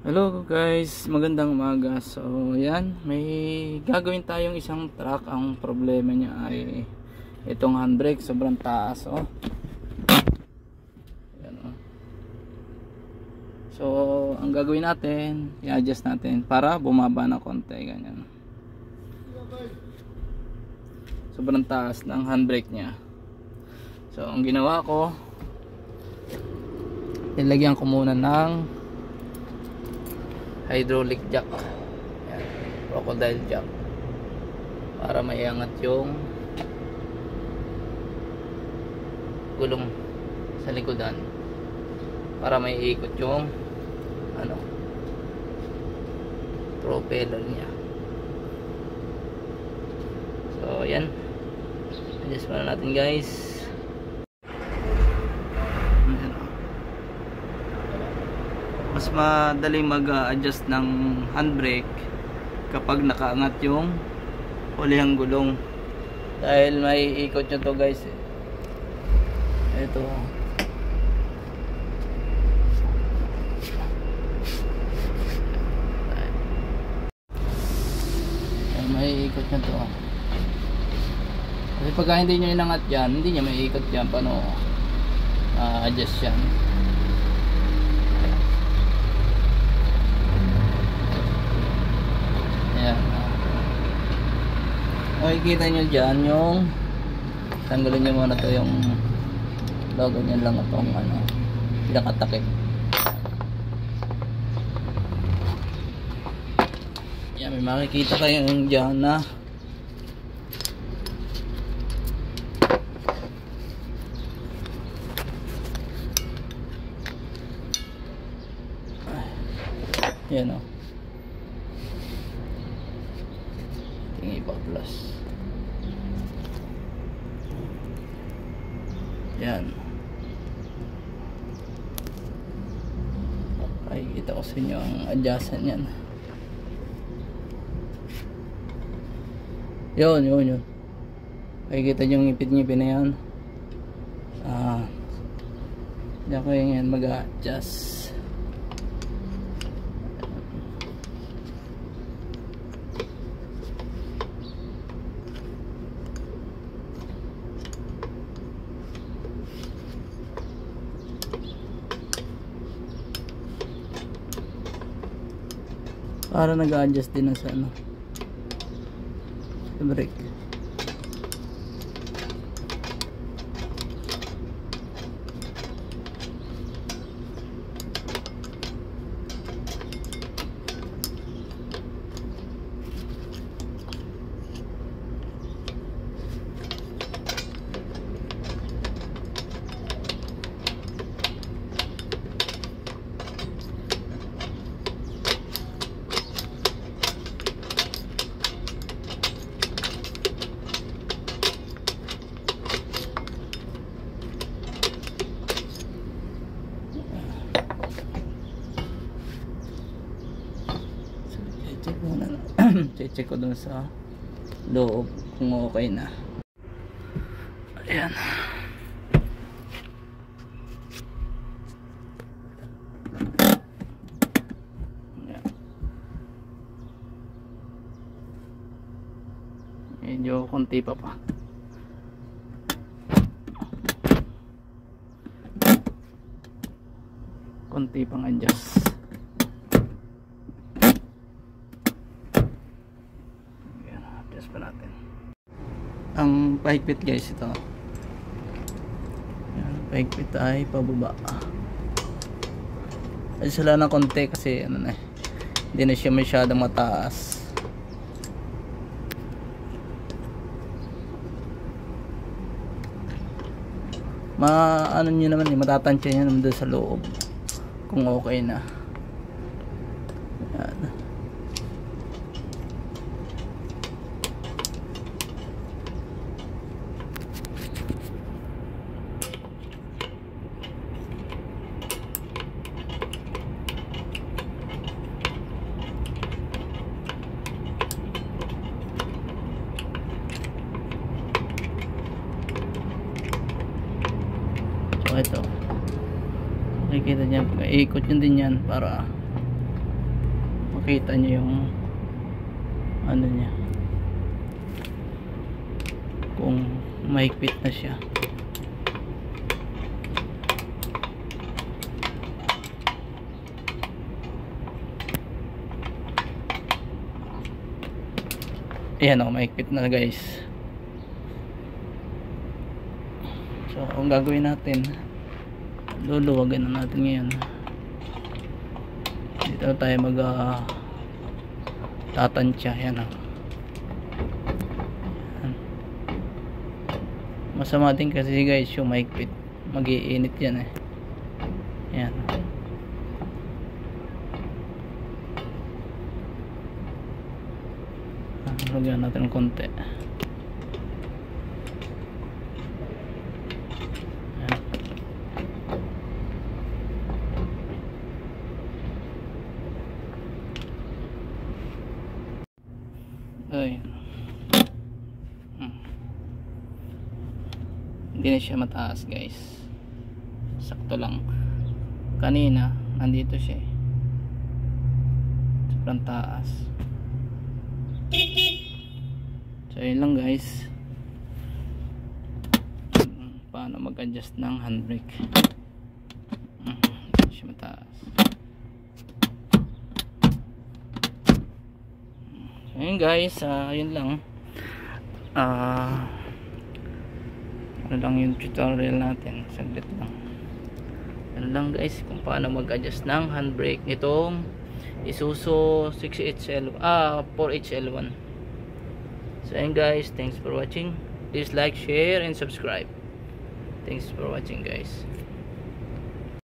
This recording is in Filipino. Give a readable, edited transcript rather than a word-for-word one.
Hello guys, magandang umaga. So yan, may gagawin tayong isang truck. Ang problema niya ay itong handbrake, sobrang taas yan, So ang gagawin natin, i-adjust natin para bumaba na konti, ganyan. Sobrang taas ng handbrake niya. So ang ginawa ko, nilagyan ko muna ng hydraulic jack. Yan, crocodile jack, para maiangat yung gulong sa likodan, para may ikot yung propeller niya. So yan, adjust muna natin guys. Mas madaling mag-adjust ng handbrake kapag nakaangat yung hulihang gulong, dahil may ikot nyo to guys. Ito may ikot nyo to, kasi pagka hindi nyo inangat yan, hindi nyo may ikot yan. Paano adjust yan? Makikita nyo dyan yung tanggalin nyo muna to, yung logo nyo lang itong pinakatakip. Yan, may makikita kayo dyan na yan tingin pa plus. Yan, makikita ko sa inyo ang adjustan yan. Yun makikita nyo yung ngipit-ngipit na yan. Diyan ko yan mag-adjust. Para nag-adjust din sa sa brake. Check ko dun sa loob kung okay na. Ayan. Medyo konti pa. Konti pang adjust. Pa natin ang pahigpit guys. Ito yan, pahigpit ay pababa. Ay sala na konti kasi hindi na siya masyadong mataas. Nyo naman matatansya nyo naman doon sa loob kung okay na. Yan. Ito makikita niya, ikot yun din yan para makita nyo yung ano niya, kung mahigpit na siya. Ayan o, mahigpit na guys. So ang gagawin natin, luluwagan na natin ngayon. Dito tayo mag tatansya. Yan o. Masama din kasi guys yung mahigpit, mag-iinit yan eh. Yan. Lagyan natin ng konti. Ay. Hindi na siya mataas guys, sakto lang. Kanina nandito siya eh, sobrang taas. So yun lang guys, paano mag adjust ng handbrake. Hindi siya mataas. So yun guys, yun lang. Ano lang yung tutorial natin, saglit lang. Ano lang guys, kung paano mag adjust ng handbrake nitong Isuzu 4HL1. So ayun guys, thanks for watching. Please like, share and subscribe. Thanks for watching guys.